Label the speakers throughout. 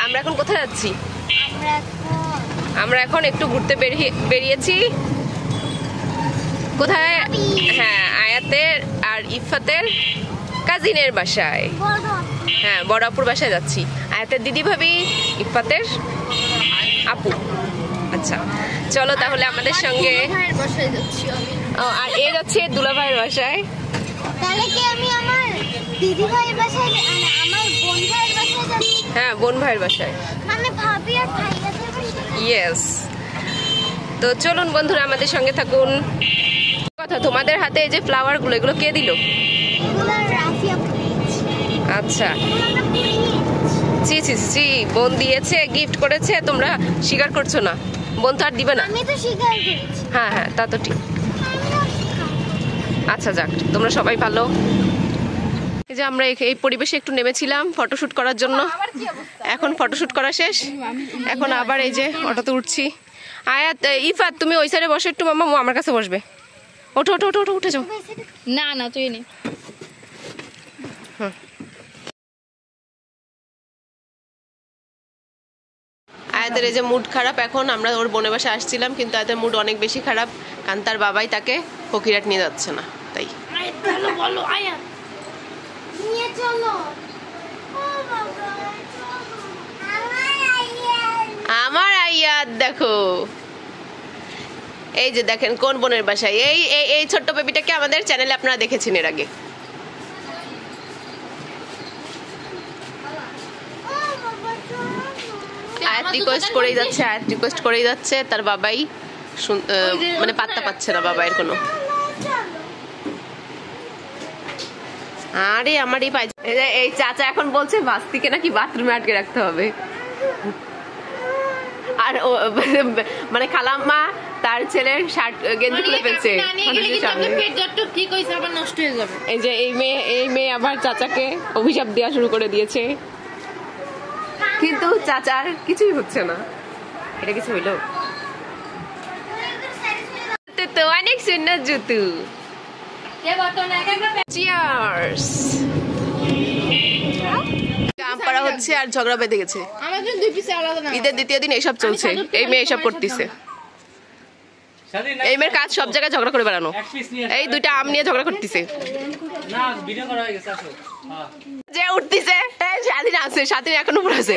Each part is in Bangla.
Speaker 1: আমরা এখন কোথায় যাচ্ছি? আমরা এখন একটু ঘুরতে বেরিয়েছি। কোথায়? হ্যাঁ, আয়াতের আর ইফাতের কাজিনের বাসায়। হ্যাঁ, বড় আপুর বাসায় যাচ্ছি। আয়াতের দিদি ভাবি, ইফাতের আপু। আচ্ছা, চলো তাহলে আমাদের সঙ্গে। আর এ যাচ্ছে দুলাভাইয়ের বাসায়।
Speaker 2: তাহলে কি আমি আমার দিদি ভাইয়ের বাসায়, আমার বোন ভাইয়ের বাসায় যাচ্ছি?
Speaker 1: হ্যাঁ, বোন ভাইয়ের বাসায়,
Speaker 2: মানে ভাবি আর ভাইয়াদের বাসায়।
Speaker 1: ইয়েস। তো চলুন বন্ধুরা, আমাদের সঙ্গে থাকুন। কথা, তোমাদের হাতে এই যে ফ্লাওয়ার গুলো, এগুলো কে দিল?
Speaker 2: এগুলো রাফি আপু দিয়েছে।
Speaker 1: আচ্ছা, জি জি জি, বোন দিয়েছে, গিফট করেছে। তোমরা স্বীকার করছো না? বোন তো আর দিবে না।
Speaker 2: আমি তো স্বীকার করেছি।
Speaker 1: হ্যাঁ হ্যাঁ, তা তো ঠিক। আচ্ছা যাক, তোমরা সবাই ভালো। এই যে আমরা এই পরিবেশে একটু নেমেছিলাম ফটোশুট করার জন্য। এখন ফটোশুট করা শেষ, এখন আবার এই যে অটোতে উঠছি। আয়াত, ইফাত তুমি ওই সাইডে বসো একটু, মামা আমার কাছে বসবে। ওঠো ওঠো ওঠো, উঠে যাও।
Speaker 3: না না, তুই নে।
Speaker 1: আয়াতের এই যে মুড খারাপ। এখন আমরা ওর বোনের বাসায় আসছিলাম, কিন্তু আয়াতের মুড অনেক বেশি খারাপ, কারণ তার বাবাই তাকে ফকিরহাট নিয়ে যাচ্ছে না। তাই
Speaker 3: বলো আয়াত,
Speaker 2: নিয়ে চলো।
Speaker 1: আমার আয়াত দেখো, এই যে দেখেন কোন বোনের বাসায়। এই এই ছোট্ট বেবিটাকে আমাদের চ্যানেলে আপনারা দেখেছেন এর আগে। আয়াত রিকোয়েস্ট করেই যাচ্ছে, তার বাবাই মানে পাত্তা পাচ্ছে না বাবাইয়ের কোনো। আরে আমার এই চাচা এখন বলছে ভাস্তিকে নাকি বাথরুমে আটকে রাখতে হবে। আর মানে খালাম্মা তার ছেলের শার্ট গেঞ্জি খুলে ফেলছে। এই যে এই মেয়ে আবার চাচাকে অভিশাপ দেওয়া শুরু করে দিয়েছে, কিন্তু চাচার কিছুই হচ্ছে না। এটা কিছু হইলো তো অনেক সুন্দর জুতু। চিয়ার্স। পাড়া হচ্ছে আর ঝগড়া বেঁধে গেছে। ঈদের দ্বিতীয় দিন এইসব চলছে, এই মেয়ে এইসব করতেছে। এই মেয়ের কাজ সব জায়গায় ঝগড়া করে বেড়ানো। এই দুইটা আম নিয়ে ঝগড়া করতেছে। যে উঠতেছে স্বাধীন আছে, স্বাধীন এখনো উপর আছে।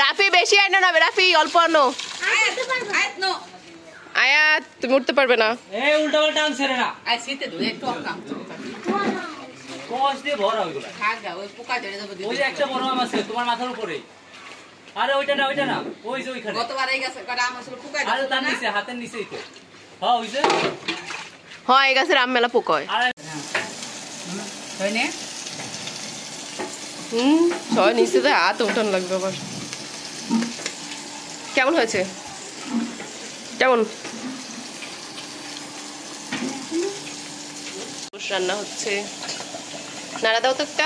Speaker 1: রাফি বেশি আনো না, রাফি অল্প আনো। আয়াত তুমি উঠতে পারবে না।
Speaker 4: তোমার মাথার উপরে। আরে ওইটা না, ওইটা না, ওই যে ওইখানে গতবারই গেছে কটা আম আসলে পোকা আরে তার নিচে, হাতের নিচেই তো। হ্যাঁ ওই যে,
Speaker 1: হ্যাঁ এই গাছের আম মেলা পোকা হয়।
Speaker 4: হয়নি?
Speaker 1: সবাই নিচে তো হাত উঠানো লাগবে আবার। কেমন হয়েছে? কেমন রান্না হচ্ছে? নাড়া দাও তো একটা।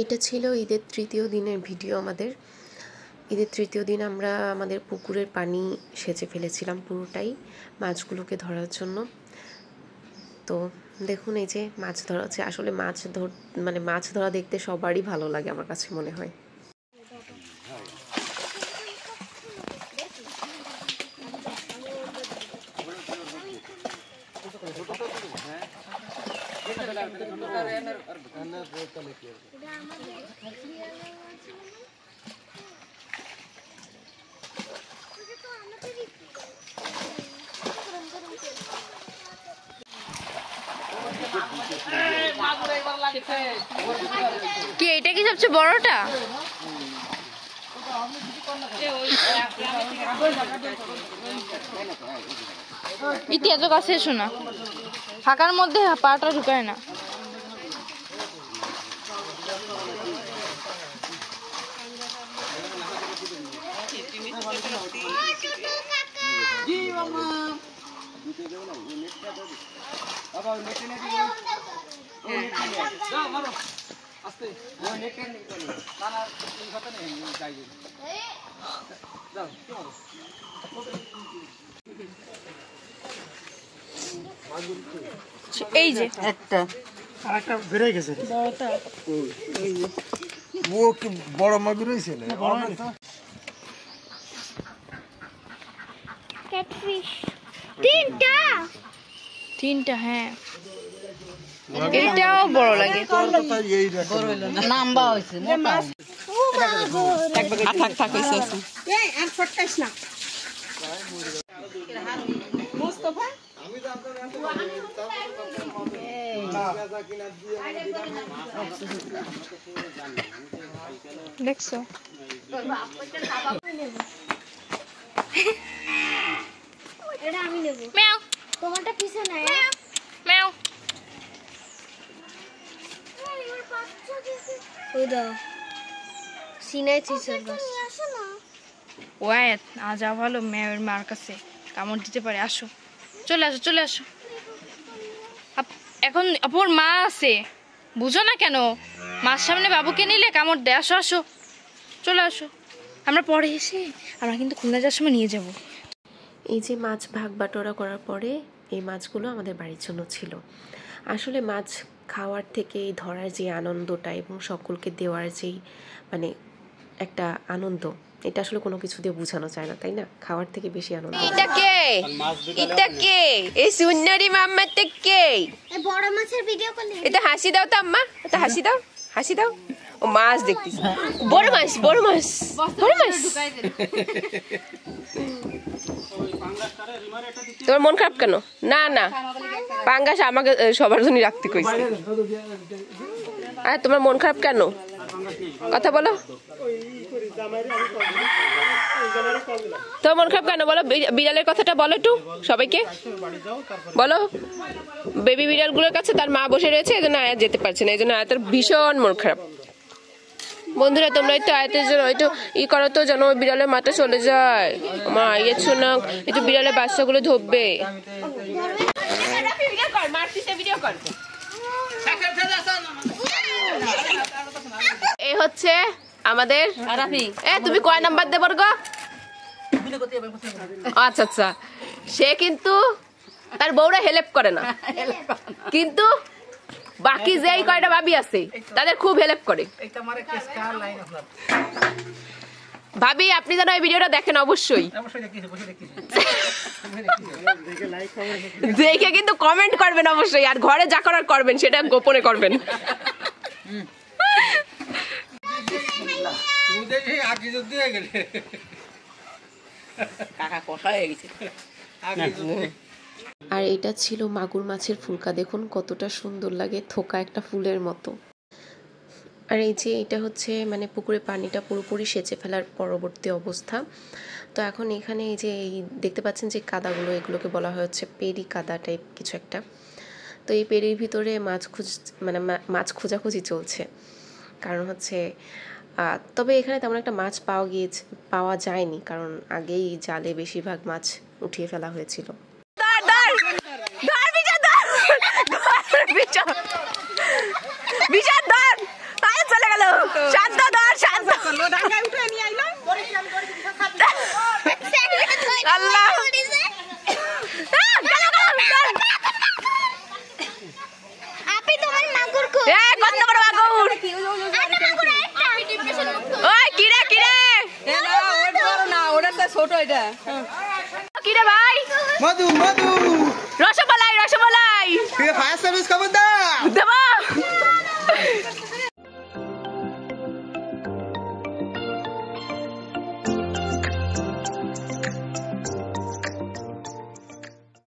Speaker 1: এটা ছিল ঈদের তৃতীয় দিনের ভিডিও আমাদের। ঈদের তৃতীয় দিন আমরা আমাদের পুকুরের পানি সেচে ফেলেছিলাম পুরোটাই মাছগুলোকে ধরার জন্য। তো দেখুন এই যে মাছ ধরা হচ্ছে। আসলে মাছ ধরা দেখতে সবারই ভালো লাগে, আমার কাছে মনে হয়। কি এটা কি সবচেয়ে বড়টা?
Speaker 3: ইতিহাস কাছে শোনা, ফাঁকার মধ্যে পাটা ঢুকায় না। এই যে
Speaker 5: একটা আরেকটা বেড়ে গেছে বড়টা এই যে ও কি বড় মাগুর হইছে না বড় না
Speaker 2: ক্যাটফিশ
Speaker 3: তিনটা হ্যাঁ এটাও বড় লাগে
Speaker 5: এই দেখো
Speaker 6: নাম্বা হইছে মোটা থাক থাক হইছে
Speaker 7: এই আর ফটকাইস না মুস্তাফা
Speaker 3: দেখছো
Speaker 2: এটা আমি নেব
Speaker 3: ম্যাও
Speaker 2: তোমারটা পিছনে
Speaker 3: ম্যাও
Speaker 2: ওই দাও সিনাই চিসর গাছ
Speaker 3: ওয়াত আজ ভালো ম্যাওয়ের মার কাছে কামড় দিতে পারে আসো চলে আসো চলে আসো এখন অপর মা আছে বুঝো না কেন মার সামনে বাবুকে নিলে কামড় দেয় আসো আসো চলে আসো আমরা পরে এসে আমরা কিন্তু খুলনা যাওয়ার সময় নিয়ে যাব
Speaker 1: এই যে মাছ ভাগ বাটোয়ারা করার পরে এই মাছগুলো আমাদের বাড়ির জন্য ছিল। আসলে মাছ খাওয়ার থেকে এই ধরার যে আনন্দটা এবং সকলকে দেওয়ার যেই মানে একটা আনন্দ, এটা আসলে কোনো কিছু দিয়ে বোঝানো যায় না, তাই না? খাওয়ার থেকে বেশি আনন্দ। এটা কে? এটা কে? এই সুন্দরী মাম্মাটা কে?
Speaker 2: এই বড় মাছের ভিডিও করলে
Speaker 1: এটা হাসি দাও তো আম্মা, এটা হাসি দাও, হাসি দাও। ও মাছ দেখতেছি, বড় মাছ, বড় মাছ, বড় মাছ। তোমার মন খারাপ কেন? না না, পাঙ্গাস আমাকে সবার জন্য রাখতে কইছে। আর তোমার মন খারাপ কেন? কথা বলো। তোমার মন খারাপ কেন বলো? বিড়ালের কথাটা বলো একটু সবাইকে বলো। বেবি বিড়ালগুলোর কাছে তার মা বসে রয়েছে, এই জন্য আয়াত যেতে পারছে না, এই জন্য আয়াতের ভীষণ মন খারাপ। বন্ধুরা তোমরা একটু আয়াতের জন্য একটু ই করো তো, যেন ওই বিড়ালের মাথা চলে যায়। মা ইয়ে শোনা একটু বিড়ালের বাচ্চাগুলো ধরবে। এই হচ্ছে আমাদের তুমি কয় নাম্বার দেবো গো? আচ্ছা আচ্ছা, সে কিন্তু তার বউরা হেল্প করে না, কিন্তু বাকি যেই কয়টা ভাবি আছে তাদের খুব হেল্প করে। ভাবি আপনি যেন এই ভিডিওটা দেখেন অবশ্যই, দেখে কিন্তু কমেন্ট করবেন অবশ্যই, আর ঘরে যা করার করবেন সেটা গোপনে করবেন। আর এটা ছিল মাগুর মাছের ফুলকা, দেখুন কতটা সুন্দর লাগে, থোকা একটা ফুলের মতো। আর এই যে এটা হচ্ছে মানে পুকুরে পানিটা পুরোপুরি সেচে ফেলার পরবর্তী অবস্থা। তো এখন এখানে এই যে এই দেখতে পাচ্ছেন যে কাদাগুলো, এগুলোকে বলা হয় হচ্ছে পেরি কাদা টাইপ কিছু একটা। তো এই পেরির ভিতরে মাছ খোঁজাখুঁজি চলছে, কারণ হচ্ছে তবে এখানে তেমন একটা মাছ পাওয়া যায়নি, কারণ আগেই জালে বেশিরভাগ মাছ উঠিয়ে ফেলা হয়েছিল। চলে গেল শান্ত ধর, শান্ত। আল্লাহ
Speaker 2: আপনি তোমার মাগুর কো
Speaker 1: কত বড় মাগুর! ওই কিরে কিরে,
Speaker 6: না ওটা তো ছোট, এটা
Speaker 1: কিরে ভাই
Speaker 5: মধু মধু
Speaker 1: রসগোল্লা